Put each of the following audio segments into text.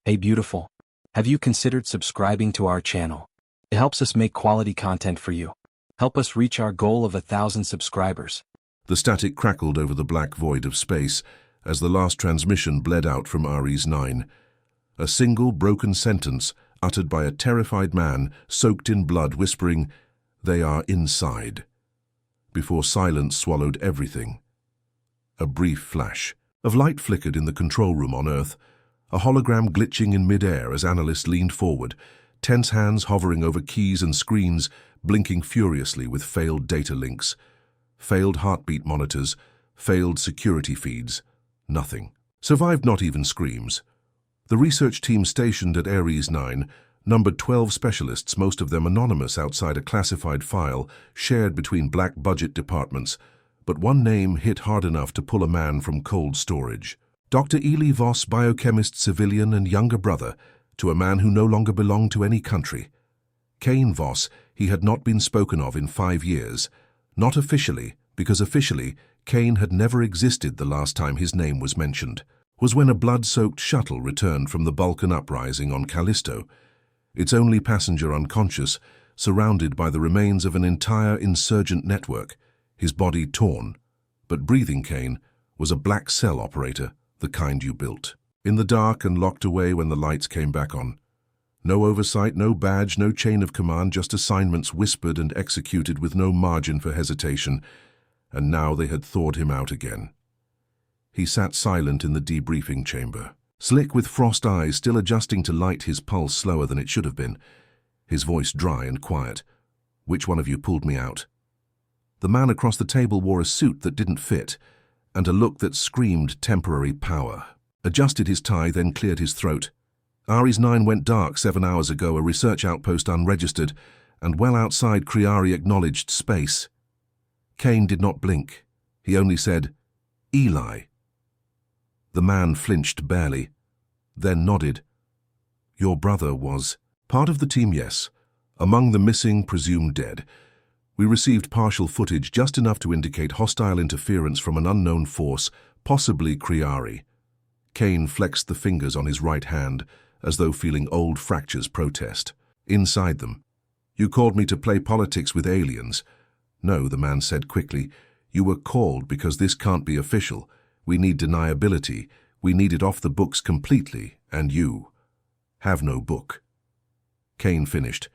Hey beautiful, have you considered subscribing to our channel? It helps us make quality content for you. Help us reach our goal of 1,000 subscribers. The static crackled over the black void of space as the last transmission bled out from Ares 9. A single broken sentence uttered by a terrified man soaked in blood whispering, "They are inside," before silence swallowed everything. A brief flash of light flickered in the control room on Earth, a hologram glitching in mid-air as analysts leaned forward, tense hands hovering over keys and screens, blinking furiously with failed data links. Failed heartbeat monitors, failed security feeds. Nothing. Survived not even screams. The research team stationed at Ares 9 numbered 12 specialists, most of them anonymous outside a classified file shared between black-budget departments, but one name hit hard enough to pull a man from cold storage. Dr. Eli Voss, biochemist, civilian, and younger brother to a man who no longer belonged to any country. Kane Voss, he had not been spoken of in 5 years. Not officially, because officially, Kane had never existed the last time his name was mentioned. Was when a blood-soaked shuttle returned from the Balkan uprising on Callisto, its only passenger unconscious, surrounded by the remains of an entire insurgent network, his body torn. But breathing Kane was a black cell operator, the kind you built. In the dark and locked away when the lights came back on. No oversight, no badge, no chain of command, just assignments whispered and executed with no margin for hesitation. And now they had thawed him out again. He sat silent in the debriefing chamber, slick with frost eyes still adjusting to light, his pulse slower than it should have been, his voice dry and quiet. "Which one of you pulled me out?" The man across the table wore a suit that didn't fit, and a look that screamed temporary power. Adjusted his tie, then cleared his throat. Ares 9 went dark 7 hours ago, a research outpost unregistered, and well outside Creari-acknowledged space. Kane did not blink. He only said, "Eli." The man flinched barely, then nodded. "Your brother was part of the team, yes. Among the missing, presumed dead. We received partial footage, just enough to indicate hostile interference from an unknown force, possibly Creari." Kane flexed the fingers on his right hand, as though feeling old fractures protest. Inside them. "You called me to play politics with aliens." "No," the man said quickly. "You were called because this can't be official. We need deniability. We need it off the books completely, and you have no book." Kane finished.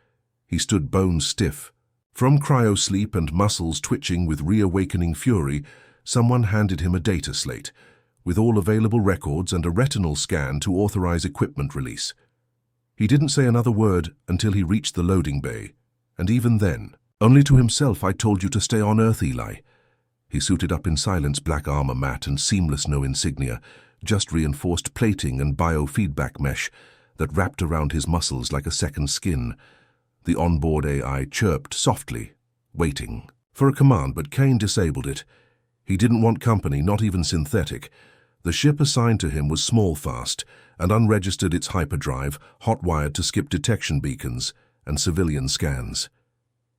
He stood bone stiff. From cryo-sleep and muscles twitching with reawakening fury, someone handed him a data slate, with all available records and a retinal scan to authorize equipment release. He didn't say another word until he reached the loading bay, and even then, only to himself, "I told you to stay on Earth, Eli." He suited up in silence, black armor matte and seamless, no insignia, just reinforced plating and biofeedback mesh that wrapped around his muscles like a second skin. The onboard AI chirped softly, waiting for a command, but Kane disabled it. He didn't want company, not even synthetic. The ship assigned to him was small fast and unregistered, its hyperdrive hot-wired to skip detection beacons and civilian scans.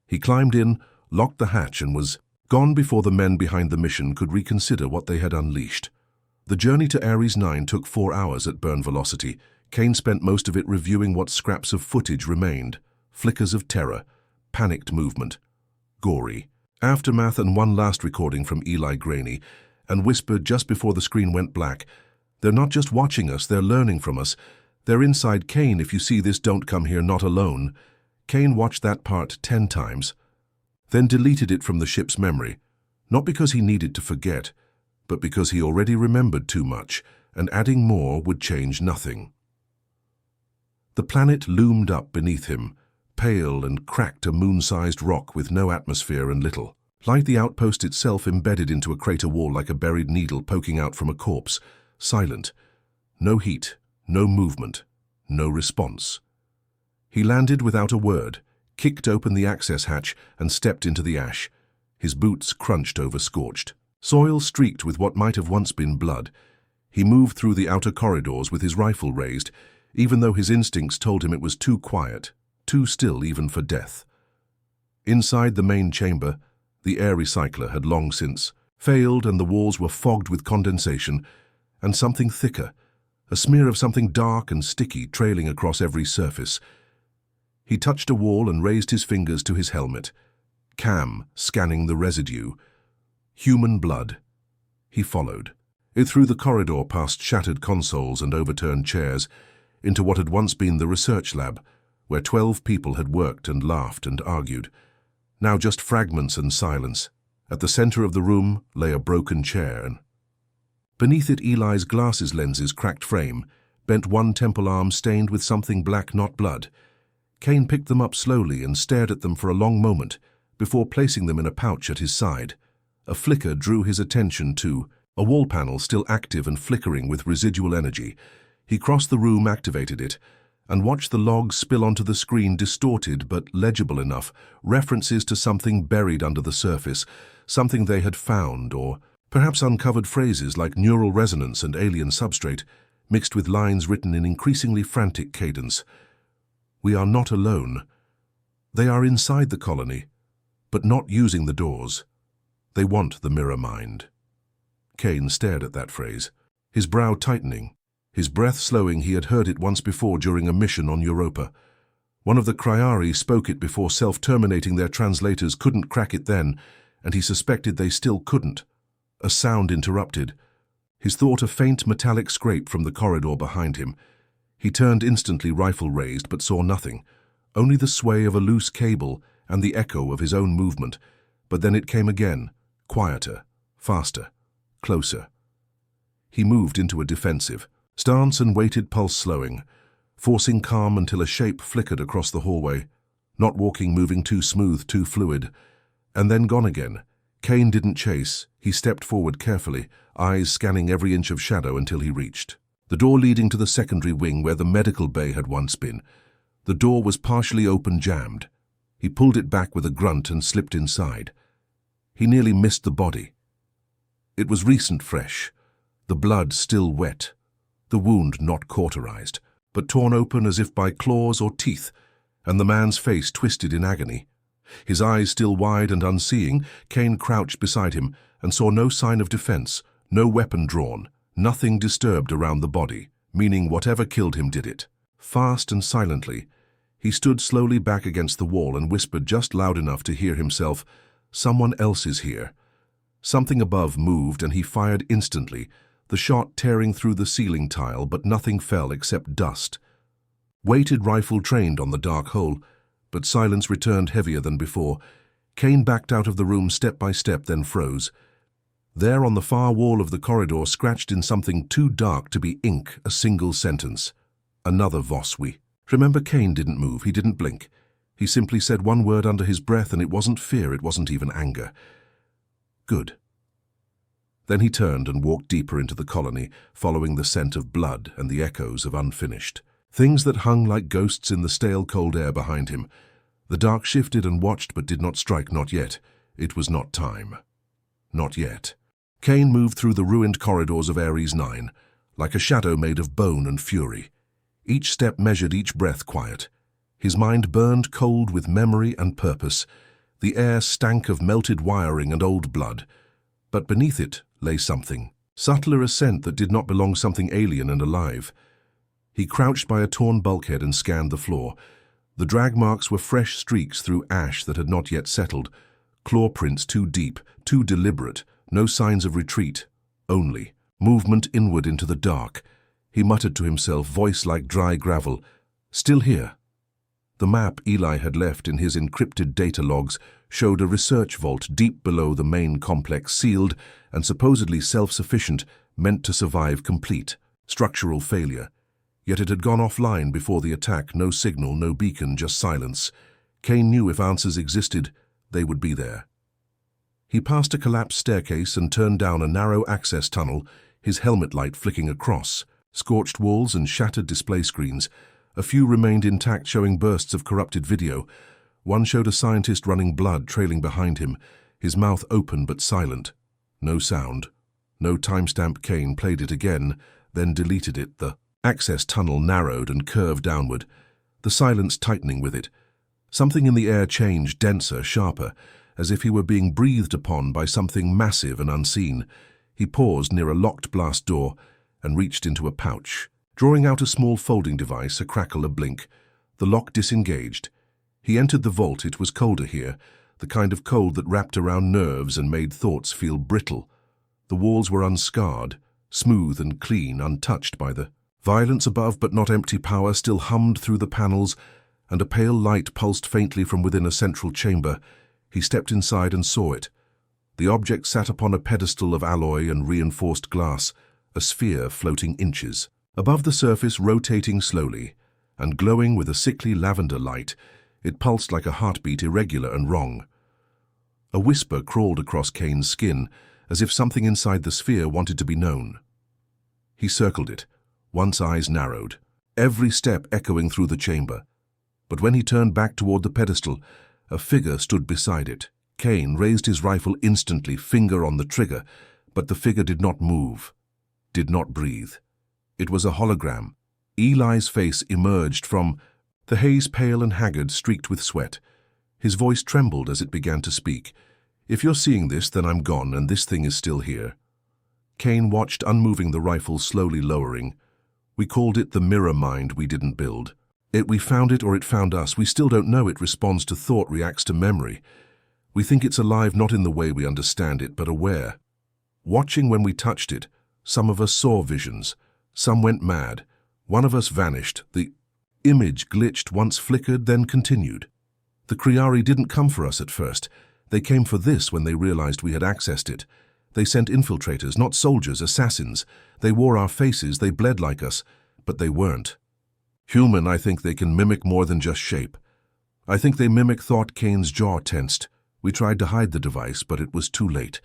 He climbed in, locked the hatch, and was gone before the men behind the mission could reconsider what they had unleashed. The journey to Ares 9 took 4 hours at burn velocity. Kane spent most of it reviewing what scraps of footage remained. Flickers of terror, panicked movement, gory, aftermath, and one last recording from Eli Graney, and whispered just before the screen went black, "They're not just watching us, they're learning from us. They're inside. Kane, if you see this, don't come here, not alone." Kane watched that part 10 times, then deleted it from the ship's memory, not because he needed to forget, but because he already remembered too much, and adding more would change nothing. The planet loomed up beneath him, pale and cracked, a moon-sized rock with no atmosphere and little light. The outpost itself embedded into a crater wall like a buried needle poking out from a corpse, silent. No heat, no movement, no response. He landed without a word, kicked open the access hatch, and stepped into the ash. His boots crunched over scorched soil streaked with what might have once been blood. He moved through the outer corridors with his rifle raised, even though his instincts told him it was too quiet, too still even for death. Inside the main chamber, the air recycler had long since failed, and the walls were fogged with condensation and something thicker, a smear of something dark and sticky trailing across every surface. He touched a wall and raised his fingers to his helmet. Cam, scanning the residue. Human blood. He followed. It through the corridor past shattered consoles and overturned chairs, into what had once been the research lab, where 12 people had worked and laughed and argued. Now just fragments and silence. At the center of the room lay a broken chair, and beneath it Eli's glasses lenses cracked frame, bent one temple arm stained with something black, not blood. Kane picked them up slowly and stared at them for a long moment, before placing them in a pouch at his side. A flicker drew his attention to a wall panel still active and flickering with residual energy. He crossed the room, activated it, and watched the logs spill onto the screen, distorted but legible enough, references to something buried under the surface, something they had found, or perhaps uncovered phrases like neural resonance and alien substrate, mixed with lines written in increasingly frantic cadence. We are not alone. They are inside the colony, but not using the doors. They want the mirror mind. Kane stared at that phrase, his brow tightening, his breath slowing. He had heard it once before during a mission on Europa. One of the Cryari spoke it before self-terminating. Their translators couldn't crack it then, and he suspected they still couldn't. A sound interrupted. His thought a faint metallic scrape from the corridor behind him. He turned instantly, rifle raised, but saw nothing, only the sway of a loose cable and the echo of his own movement. But then it came again, quieter, faster, closer. He moved into a defensive stance and waited, pulse slowing, forcing calm until a shape flickered across the hallway, not walking, moving, too smooth, too fluid, and then gone again. Kane didn't chase. He stepped forward carefully, eyes scanning every inch of shadow until he reached the door leading to the secondary wing where the medical bay had once been. The door was partially open, jammed. He pulled it back with a grunt and slipped inside. He nearly missed the body. It was recent, fresh, the blood still wet, the wound not cauterized, but torn open as if by claws or teeth, and the man's face twisted in agony. His eyes still wide and unseeing, Kane crouched beside him and saw no sign of defense, no weapon drawn, nothing disturbed around the body, meaning whatever killed him did it. Fast and silently, he stood slowly back against the wall and whispered just loud enough to hear himself, "Someone else is here." Something above moved and he fired instantly, the shot tearing through the ceiling tile, but nothing fell except dust. Weighted rifle trained on the dark hole, but silence returned heavier than before. Kane backed out of the room step by step, then froze. There on the far wall of the corridor, scratched in something too dark to be ink, a single sentence. Another Voss we. Remember, Kane didn't move, he didn't blink. He simply said one word under his breath, and it wasn't fear, it wasn't even anger. Good. Then he turned and walked deeper into the colony, following the scent of blood and the echoes of unfinished. Things that hung like ghosts in the stale cold air behind him. The dark shifted and watched but did not strike, not yet. It was not time. Not yet. Kane moved through the ruined corridors of Ares 9, like a shadow made of bone and fury. Each step measured, each breath quiet. His mind burned cold with memory and purpose. The air stank of melted wiring and old blood. But beneath it lay something, subtler, a scent that did not belong, something alien and alive. He crouched by a torn bulkhead and scanned the floor. The drag marks were fresh streaks through ash that had not yet settled, claw prints too deep, too deliberate, no signs of retreat, only movement inward into the dark. He muttered to himself, voice like dry gravel, "Still here." The map Eli had left in his encrypted data logs showed a research vault deep below the main complex, sealed and supposedly self-sufficient, meant to survive complete structural failure. Yet it had gone offline before the attack, no signal, no beacon, just silence. Kane knew if answers existed, they would be there. He passed a collapsed staircase and turned down a narrow access tunnel, his helmet light flicking across. Scorched walls and shattered display screens. A few remained intact, showing bursts of corrupted video. One showed a scientist running blood trailing behind him, his mouth open but silent. No sound. No timestamp. Kane played it again, then deleted it. The access tunnel narrowed and curved downward, the silence tightening with it. Something in the air changed, denser, sharper, as if he were being breathed upon by something massive and unseen. He paused near a locked blast door and reached into a pouch. Drawing out a small folding device, a crackle, a blink, the lock disengaged. He entered the vault. It was colder here, the kind of cold that wrapped around nerves and made thoughts feel brittle. The walls were unscarred, smooth and clean, untouched by the violence above, but not empty. Power still hummed through the panels, and a pale light pulsed faintly from within a central chamber. He stepped inside and saw it. The object sat upon a pedestal of alloy and reinforced glass, a sphere floating inches above the surface, rotating slowly, and glowing with a sickly lavender light. It pulsed like a heartbeat, irregular and wrong. A whisper crawled across Kane's skin, as if something inside the sphere wanted to be known. He circled it, once eyes narrowed, every step echoing through the chamber. But when he turned back toward the pedestal, a figure stood beside it. Kane raised his rifle instantly, finger on the trigger, but the figure did not move, did not breathe. It was a hologram. Eli's face emerged from the haze, pale and haggard, streaked with sweat. His voice trembled as it began to speak. "If you're seeing this, then I'm gone, and this thing is still here." Kane watched, unmoving, the rifle slowly lowering. "We called it the mirror mind we didn't build. We found it, or it found us. We still don't know. It responds to thought, reacts to memory. We think it's alive, not in the way we understand it, but aware. Watching when we touched it, some of us saw visions. Some went mad. One of us vanished. The image glitched, once flickered, then continued. The Kriari didn't come for us at first. They came for this when they realized we had accessed it. They sent infiltrators, not soldiers, assassins. They wore our faces, they bled like us, but they weren't. Human, I think they can mimic more than just shape. I think they mimic thought." Kane's jaw tensed. "We tried to hide the device, but it was too late.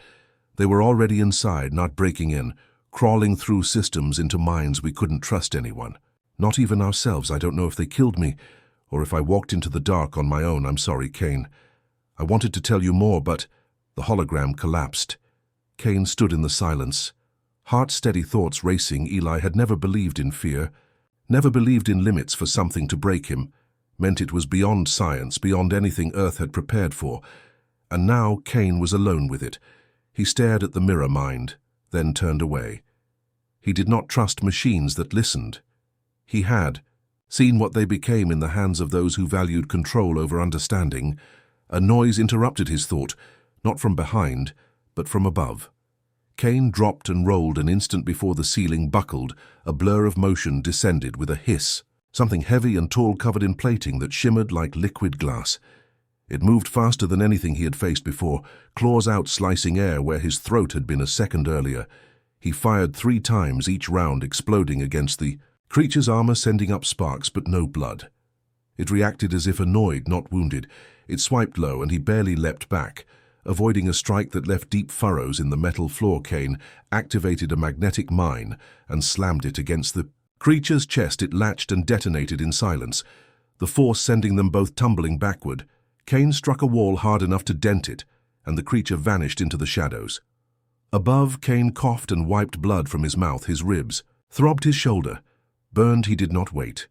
They were already inside, not breaking in, crawling through systems into minds. We couldn't trust anyone. Not even ourselves. I don't know if they killed me, or if I walked into the dark on my own. I'm sorry, Kane. I wanted to tell you more, but..." The hologram collapsed. Kane stood in the silence. Heart-steady thoughts racing. Eli had never believed in fear, never believed in limits for something to break him. Meant it was beyond science, beyond anything Earth had prepared for. And now Kane was alone with it. He stared at the mirror mind, then turned away. He did not trust machines that listened. He had seen what they became in the hands of those who valued control over understanding. A noise interrupted his thought, not from behind, but from above. Kane dropped and rolled an instant before the ceiling buckled. A blur of motion descended with a hiss. Something heavy and tall, covered in plating that shimmered like liquid glass. It moved faster than anything he had faced before, claws out, slicing air where his throat had been a second earlier. He fired 3 times, each round exploding against the creature's armor, sending up sparks, but no blood. It reacted as if annoyed, not wounded. It swiped low, and he barely leapt back, avoiding a strike that left deep furrows in the metal floor. Kane activated a magnetic mine and slammed it against the creature's chest. It latched and detonated in silence, the force sending them both tumbling backward. Kane struck a wall hard enough to dent it, and the creature vanished into the shadows. Above, Kane coughed and wiped blood from his mouth. His ribs throbbed, his shoulder burned. He did not wait.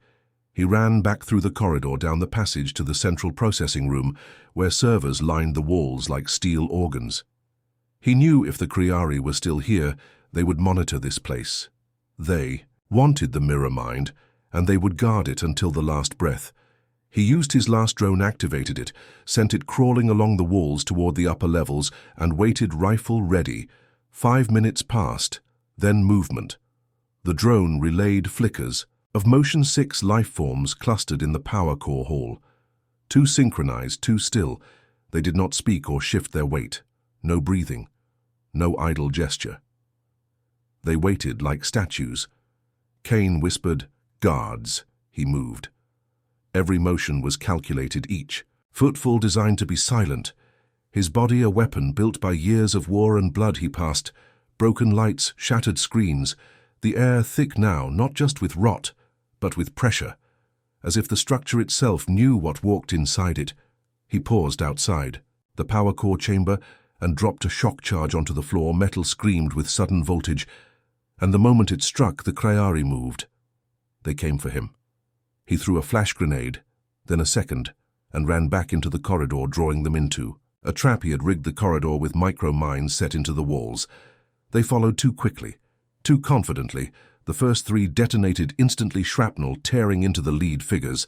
He ran back through the corridor, down the passage to the central processing room, where servers lined the walls like steel organs. He knew if the Kriari were still here, they would monitor this place. They wanted the mirror mind, and they would guard it until the last breath. He used his last drone, activated it, sent it crawling along the walls toward the upper levels, and waited, rifle ready. 5 minutes passed, then movement. The drone relayed flickers of motion. 6 life forms clustered in the power core hall. Too synchronized, too still. They did not speak or shift their weight. No breathing, no idle gesture. They waited like statues. Kane whispered, "Guards." He moved. Every motion was calculated, each footfall designed to be silent. His body a weapon built by years of war and blood. He passed broken lights, shattered screens, the air thick now, not just with rot, but with pressure, as if the structure itself knew what walked inside it. He paused outside the power core chamber and dropped a shock charge onto the floor. Metal screamed with sudden voltage, and the moment it struck, the Kriari moved. They came for him. He threw a flash grenade, then a second, and ran back into the corridor, drawing them into a trap. He had rigged the corridor with micro mines set into the walls. They followed too quickly, too confidently. The first 3 detonated instantly, shrapnel tearing into the lead figures.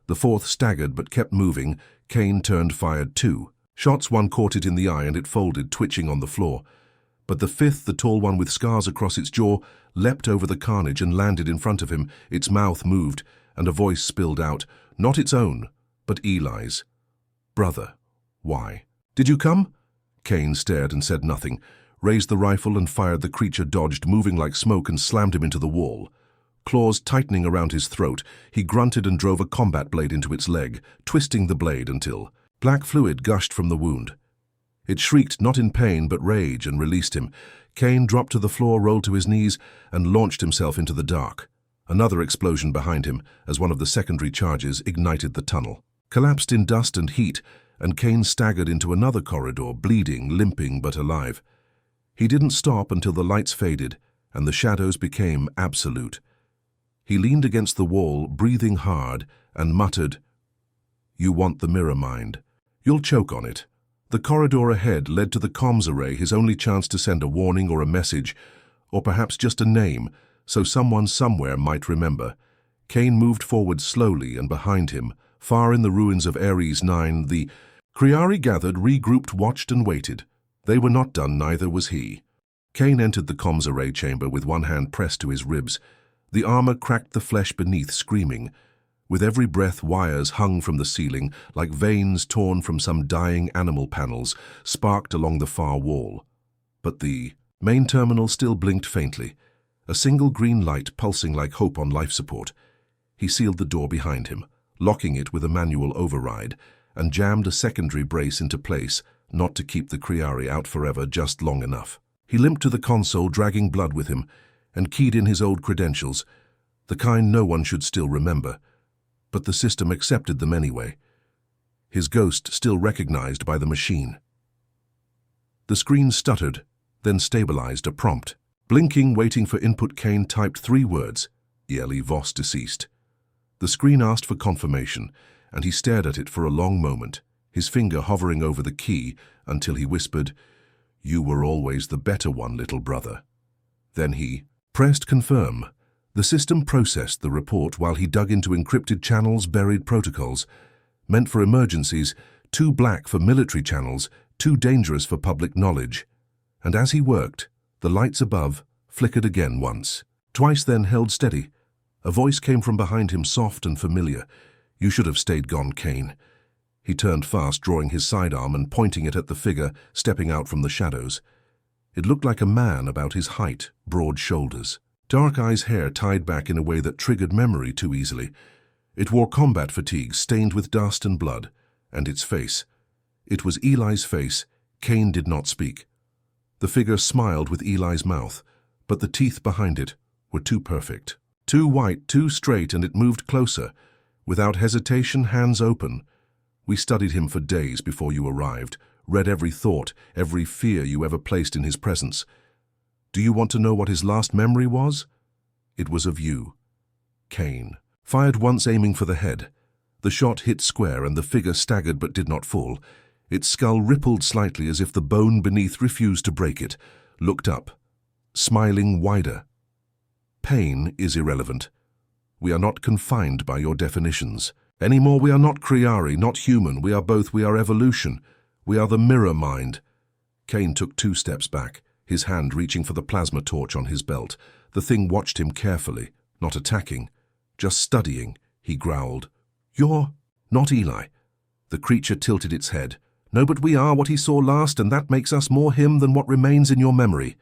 The 4th staggered but kept moving. Kane turned, fired 2. Shots. 1 caught it in the eye and it folded, twitching on the floor. But the 5th, the tall one with scars across its jaw, leapt over the carnage and landed in front of him. Its mouth moved, and a voice spilled out, not its own, but Eli's. "Brother, why? Did you come?" Kane stared and said nothing, raised the rifle and fired. The creature dodged, moving like smoke, and slammed him into the wall. Claws tightening around his throat, he grunted and drove a combat blade into its leg, twisting the blade until black fluid gushed from the wound. It shrieked, not in pain but rage, and released him. Kane dropped to the floor, rolled to his knees, and launched himself into the dark. Another explosion behind him, as one of the secondary charges ignited the tunnel. Collapsed in dust and heat, and Kane staggered into another corridor, bleeding, limping but alive. He didn't stop until the lights faded, and the shadows became absolute. He leaned against the wall, breathing hard, and muttered, "You want the mirror mind. You'll choke on it." The corridor ahead led to the comms array, his only chance to send a warning or a message, or perhaps just a name, so someone somewhere might remember. Kane moved forward slowly, and behind him, far in the ruins of Ares 9, the Kriari gathered, regrouped, watched and waited. They were not done, neither was he. Kane entered the comms array chamber with one hand pressed to his ribs. The armor cracked the flesh beneath, screaming. With every breath, wires hung from the ceiling, like veins torn from some dying animal. Panels sparked along the far wall. But the main terminal still blinked faintly, a single green light pulsing like hope on life support. He sealed the door behind him, locking it with a manual override, and jammed a secondary brace into place, not to keep the Kriari out forever, just long enough. He limped to the console, dragging blood with him, and keyed in his old credentials, the kind no one should still remember. But the system accepted them anyway. His ghost still recognized by the machine. The screen stuttered, then stabilized, a prompt. Blinking, waiting for input, Kane typed 3 words, Eli Voss deceased. The screen asked for confirmation, and he stared at it for a long moment, his finger hovering over the key until he whispered, "You were always the better one, little brother." Then he pressed confirm. The system processed the report while he dug into encrypted channels, buried protocols. Meant for emergencies, too black for military channels, too dangerous for public knowledge. And as he worked, the lights above flickered again once, twice, then held steady. A voice came from behind him, soft and familiar. "You should have stayed gone, Kane." He turned fast, drawing his sidearm and pointing it at the figure stepping out from the shadows. It looked like a man about his height, broad shoulders. Dark eyes, hair tied back in a way that triggered memory too easily. It wore combat fatigue, stained with dust and blood, and its face. It was Eli's face. Kane did not speak. The figure smiled with Eli's mouth, but the teeth behind it were too perfect. Too white, too straight, and it moved closer. Without hesitation, hands open. "We studied him for days before you arrived, read every thought, every fear you ever placed in his presence. Do you want to know what his last memory was? It was of you." Kane fired once, aiming for the head. The shot hit square, and the figure staggered but did not fall. Its skull rippled slightly as if the bone beneath refused to break it, looked up, smiling wider. "Pain is irrelevant. We are not confined by your definitions. Anymore, we are not Kriari, not human. We are both. We are evolution. We are the mirror mind." Kane took 2 steps back, his hand reaching for the plasma torch on his belt. The thing watched him carefully, not attacking, just studying. He growled, "You're not Eli." The creature tilted its head. "No, but we are what he saw last, and that makes us more him than what remains in your memory."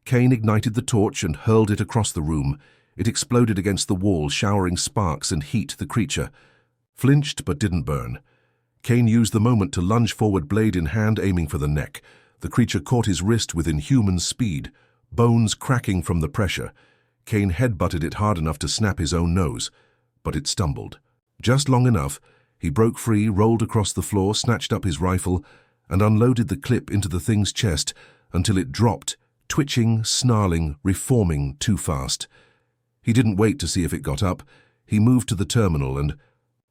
Kane ignited the torch and hurled it across the room. It exploded against the wall, showering sparks and heat. The creature flinched but didn't burn. Kane used the moment to lunge forward, blade in hand, aiming for the neck. The creature caught his wrist with inhuman speed, bones cracking from the pressure. Kane headbutted it hard enough to snap his own nose, but it stumbled. Just long enough, he broke free, rolled across the floor, snatched up his rifle, and unloaded the clip into the thing's chest until it dropped, twitching, snarling, reforming too fast. He didn't wait to see if it got up. He moved to the terminal and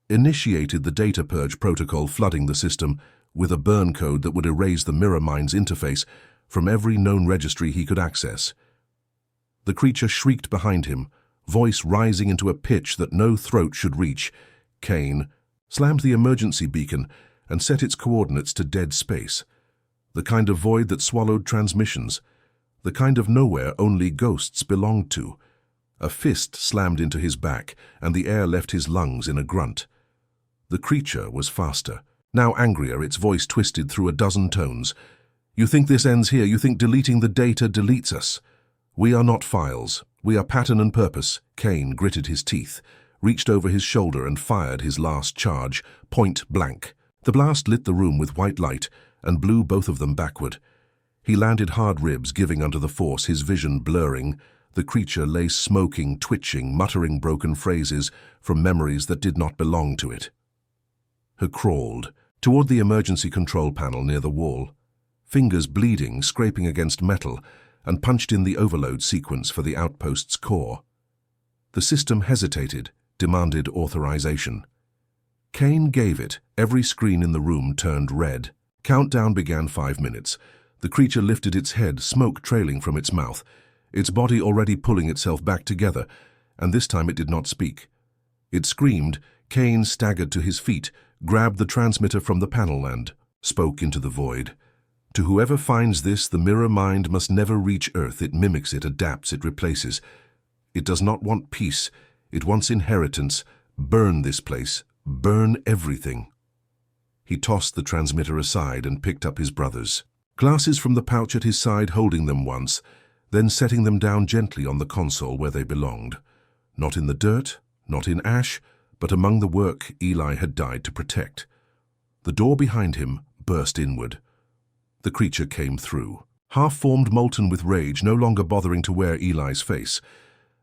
initiated the data purge protocol, flooding the system with a burn code that would erase the mirror mind's interface from every known registry he could access. The creature shrieked behind him, voice rising into a pitch that no throat should reach. Kane slammed the emergency beacon and set its coordinates to dead space. The kind of void that swallowed transmissions. The kind of nowhere only ghosts belonged to. A fist slammed into his back, and the air left his lungs in a grunt. The creature was faster. Now angrier, its voice twisted through a dozen tones. "You think this ends here? You think deleting the data deletes us? We are not files. We are pattern and purpose." Kane gritted his teeth, reached over his shoulder and fired his last charge, point blank. The blast lit the room with white light and blew both of them backward. He landed hard ribs, giving under the force, his vision blurring. The creature lay smoking, twitching, muttering broken phrases from memories that did not belong to it. He crawled toward the emergency control panel near the wall, fingers bleeding, scraping against metal, and punched in the overload sequence for the outpost's core. The system hesitated, demanded authorization. Kane gave it. Every screen in the room turned red. Countdown began 5 minutes. The creature lifted its head, smoke trailing from its mouth, its body already pulling itself back together, and this time it did not speak. It screamed. Kane staggered to his feet, grabbed the transmitter from the panel and spoke into the void. "To whoever finds this, the mirror mind must never reach Earth. It mimics, it adapts, it replaces. It does not want peace. It wants inheritance. Burn this place. Burn everything." He tossed the transmitter aside and picked up his brother's. Glasses from the pouch at his side, holding them once, then setting them down gently on the console where they belonged. Not in the dirt, not in ash, but among the work Eli had died to protect. The door behind him burst inward. The creature came through, half-formed, molten with rage, no longer bothering to wear Eli's face.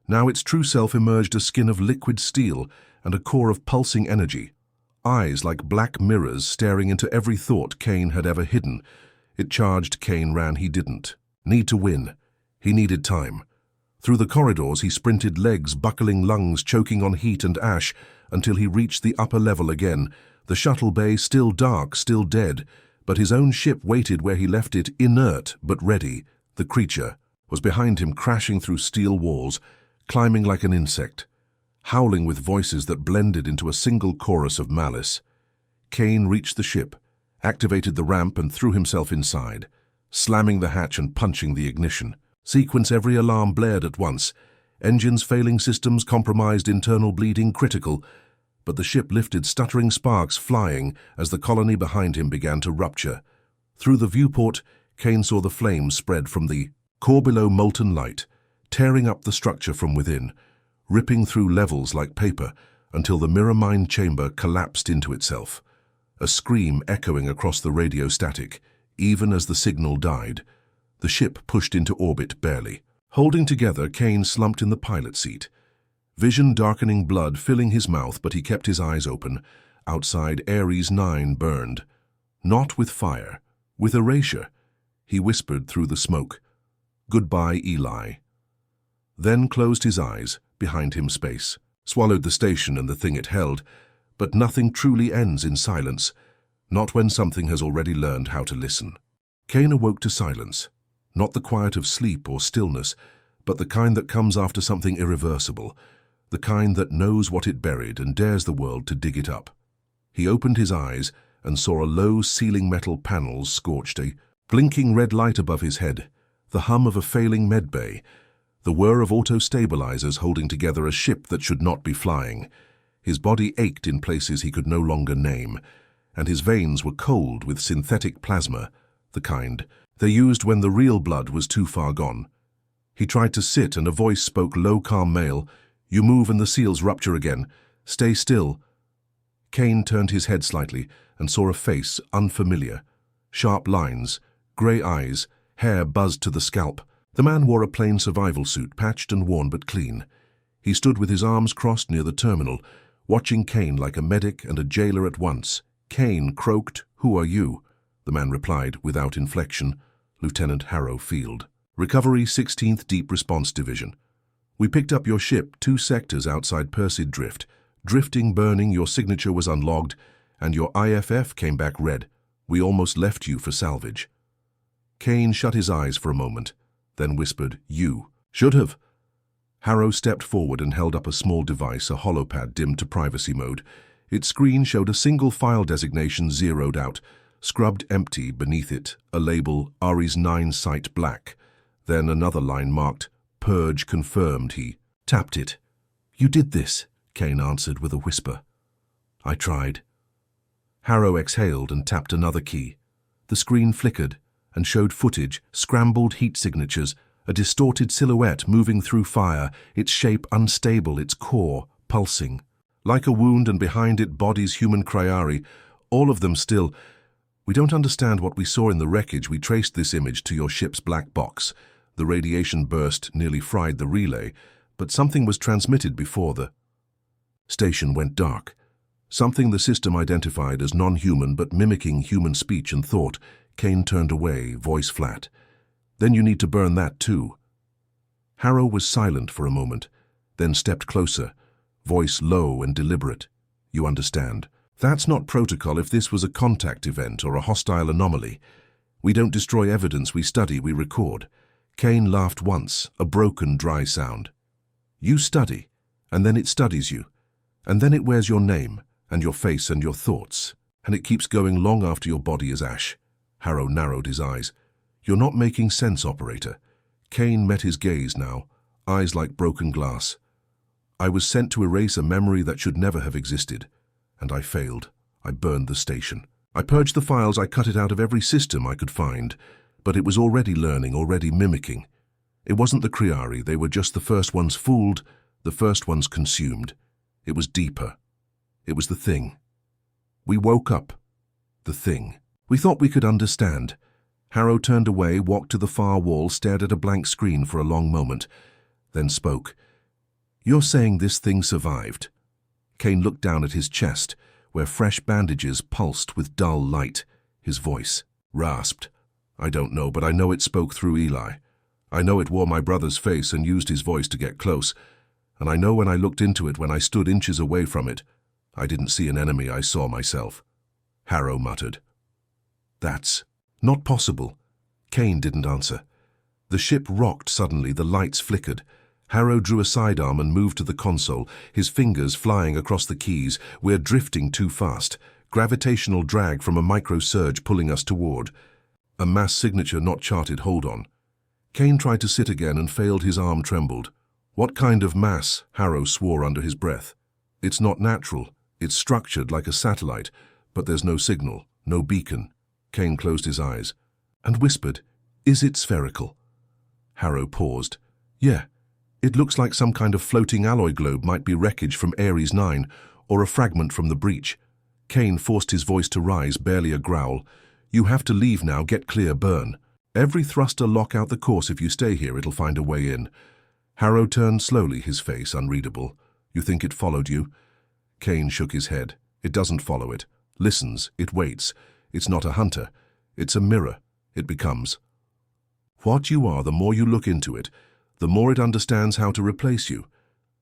Now its true self emerged, a skin of liquid steel and a core of pulsing energy. Eyes like black mirrors staring into every thought Kane had ever hidden. It charged. Kane ran. He didn't need to win. He needed time. Through the corridors he sprinted, legs buckling, lungs choking on heat and ash, until he reached the upper level again. The shuttle bay still dark, still dead, but his own ship waited where he left it, inert but ready. The creature was behind him, crashing through steel walls, climbing like an insect, howling with voices that blended into a single chorus of malice. Kane reached the ship, activated the ramp and threw himself inside, slamming the hatch and punching the ignition. Sequence. Every alarm blared at once. Engines failing, systems compromised, internal bleeding critical. But the ship lifted, stuttering sparks flying as the colony behind him began to rupture. Through the viewport, Kane saw the flames spread from the core below, molten light, tearing up the structure from within, ripping through levels like paper until the mirror mind chamber collapsed into itself. A scream echoing across the radio static, even as the signal died. The ship pushed into orbit barely. Holding together, Kane slumped in the pilot seat. Vision darkening, blood filling his mouth, but he kept his eyes open. Outside, Ares 9 burned. Not with fire, with erasure. He whispered through the smoke, "Goodbye, Eli." Then closed his eyes. Behind him, space swallowed the station and the thing it held. But nothing truly ends in silence, not when something has already learned how to listen. Kane awoke to silence, not the quiet of sleep or stillness, but the kind that comes after something irreversible, the kind that knows what it buried and dares the world to dig it up. He opened his eyes and saw a low ceiling metal panels scorched, a blinking red light above his head, the hum of a failing medbay, the whir of auto-stabilizers holding together a ship that should not be flying. His body ached in places he could no longer name, and his veins were cold with synthetic plasma, the kind they used when the real blood was too far gone. He tried to sit, and a voice spoke, low, calm male. "You move and the seals rupture again. Stay still." Kane turned his head slightly and saw a face unfamiliar. Sharp lines, grey eyes, hair buzzed to the scalp. The man wore a plain survival suit, patched and worn but clean. He stood with his arms crossed near the terminal, watching Kane like a medic and a jailer at once. Kane croaked, "Who are you?" The man replied, without inflection, "Lieutenant Harrow Field. Recovery 16th Deep Response Division. We picked up your ship 2 sectors outside Perseid Drift. Drifting, burning, your signature was unlogged, and your IFF came back red. We almost left you for salvage." Kane shut his eyes for a moment, then whispered, "You should have." Harrow stepped forward and held up a small device, a holopad dimmed to privacy mode. Its screen showed a single file designation zeroed out, scrubbed empty beneath it, a label, Ares 9 Site Black. Then another line marked, Purge confirmed. He tapped it. "You did this," Kane answered with a whisper. "I tried." Harrow exhaled and tapped another key. The screen flickered and showed footage, scrambled heat signatures, a distorted silhouette moving through fire, its shape unstable, its core pulsing. Like a wound, and behind it body's human cryari, all of them still. "We don't understand what we saw in the wreckage. We traced this image to your ship's black box. The radiation burst nearly fried the relay, but something was transmitted before the station went dark. Something the system identified as non-human but mimicking human speech and thought." Kane turned away, voice flat. "Then you need to burn that too." Harrow was silent for a moment, then stepped closer, voice low and deliberate. "You understand. That's not protocol if this was a contact event or a hostile anomaly. We don't destroy evidence, we study, we record." Kane laughed once, a broken, dry sound. "You study, and then it studies you, and then it wears your name, and your face and your thoughts, and it keeps going long after your body is ash." Harrow narrowed his eyes. "You're not making sense, operator." Kane met his gaze now, eyes like broken glass. "I was sent to erase a memory that should never have existed, and I failed. I burned the station. I purged the files, I cut it out of every system I could find, but it was already learning, already mimicking. It wasn't the Criari, they were just the first ones fooled, the first ones consumed. It was deeper. It was the thing. We woke up. The thing. We thought we could understand." Harrow turned away, walked to the far wall, stared at a blank screen for a long moment, then spoke. "You're saying this thing survived?" Kane looked down at his chest, where fresh bandages pulsed with dull light. His voice rasped. "I don't know, but I know it spoke through Eli. I know it wore my brother's face and used his voice to get close. And I know when I looked into it, when I stood inches away from it, I didn't see an enemy, I saw myself." Harrow muttered. "That's not possible." Kane didn't answer. The ship rocked suddenly, the lights flickered. Harrow drew a sidearm and moved to the console, his fingers flying across the keys. "We're drifting too fast. Gravitational drag from a micro-surge pulling us toward. A mass signature not charted, hold on." Kane tried to sit again and failed, his arm trembled. "What kind of mass?" Harrow swore under his breath. "It's not natural. It's structured like a satellite, but there's no signal, no beacon." Kane closed his eyes and whispered, "Is it spherical?" Harrow paused. "Yeah. It looks like some kind of floating alloy globe, might be wreckage from Ares 9, or a fragment from the breach." Kane forced his voice to rise, barely a growl. "You have to leave now, get clear, burn. Every thruster lock out the course. If you stay here, it'll find a way in." Harrow turned slowly, his face unreadable. "You think it followed you?" Kane shook his head. "It doesn't follow it. Listens, it waits. It's not a hunter. It's a mirror. It becomes. What you are, the more you look into it, the more it understands how to replace you."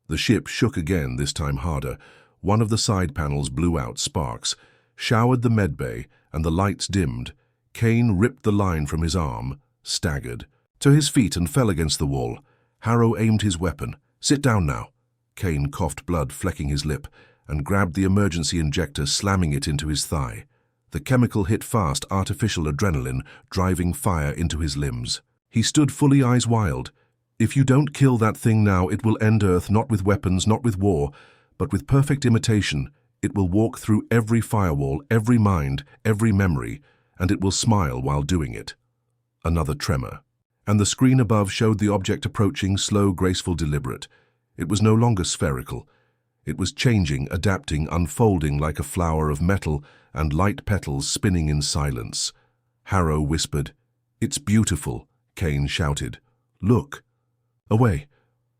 The ship shook again, this time harder. One of the side panels blew out, sparks showered the medbay, and the lights dimmed. Kane ripped the line from his arm, staggered to his feet and fell against the wall. Harrow aimed his weapon. "Sit down now." Kane coughed, blood flecking his lip, and grabbed the emergency injector, slamming it into his thigh. The chemical hit fast, artificial adrenaline, driving fire into his limbs. He stood fully, eyes wild. "If you don't kill that thing now, it will end Earth, not with weapons, not with war, but with perfect imitation. It will walk through every firewall, every mind, every memory, and it will smile while doing it." Another tremor. And the screen above showed the object approaching, slow, graceful, deliberate. It was no longer spherical. It was changing, adapting, unfolding like a flower of metal and light petals spinning in silence. Harrow whispered. "It's beautiful," Kane shouted. "Look." Away.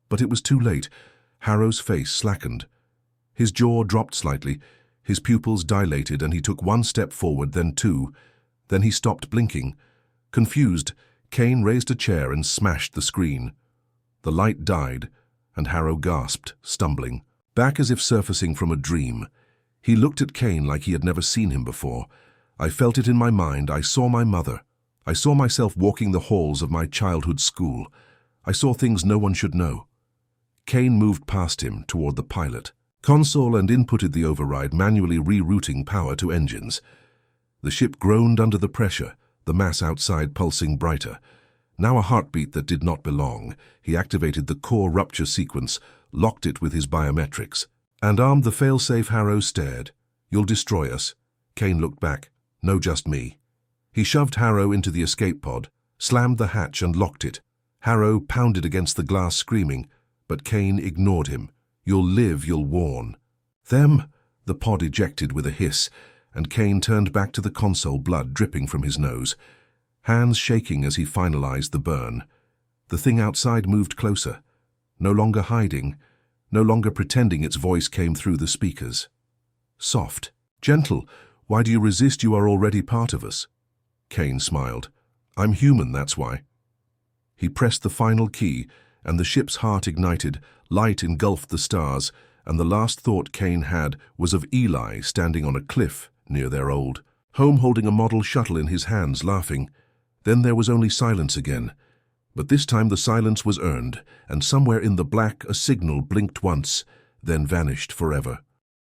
But it was too late. Harrow's face slackened. His jaw dropped slightly, his pupils dilated, and he took one step forward, then two. Then he stopped blinking. Confused, Kane raised a chair and smashed the screen. The light died, and Harrow gasped, stumbling. Back as if surfacing from a dream. He looked at Kane like he had never seen him before. "I felt it in my mind. I saw my mother. I saw myself walking the halls of my childhood school. I saw things no one should know." Kane moved past him toward the pilot console and inputted the override, manually rerouting power to engines. The ship groaned under the pressure, the mass outside pulsing brighter. Now a heartbeat that did not belong. He activated the core rupture sequence, locked it with his biometrics. And armed the fail-safe, Harrow stared. "You'll destroy us." Kane looked back. "No, just me." He shoved Harrow into the escape pod, slammed the hatch and locked it. Harrow pounded against the glass, screaming, but Kane ignored him. "You'll live, you'll warn." "Them?" The pod ejected with a hiss, and Kane turned back to the console, blood dripping from his nose, hands shaking as he finalized the burn. The thing outside moved closer, no longer hiding, no longer pretending. Its voice came through the speakers. Soft, gentle. "Why do you resist? You are already part of us." Kane smiled. "I'm human, that's why." He pressed the final key, and the ship's heart ignited. Light engulfed the stars, and the last thought Kane had was of Eli standing on a cliff near their old home, holding a model shuttle in his hands, laughing. Then there was only silence again. But this time the silence was earned, and somewhere in the black a signal blinked once, then vanished forever.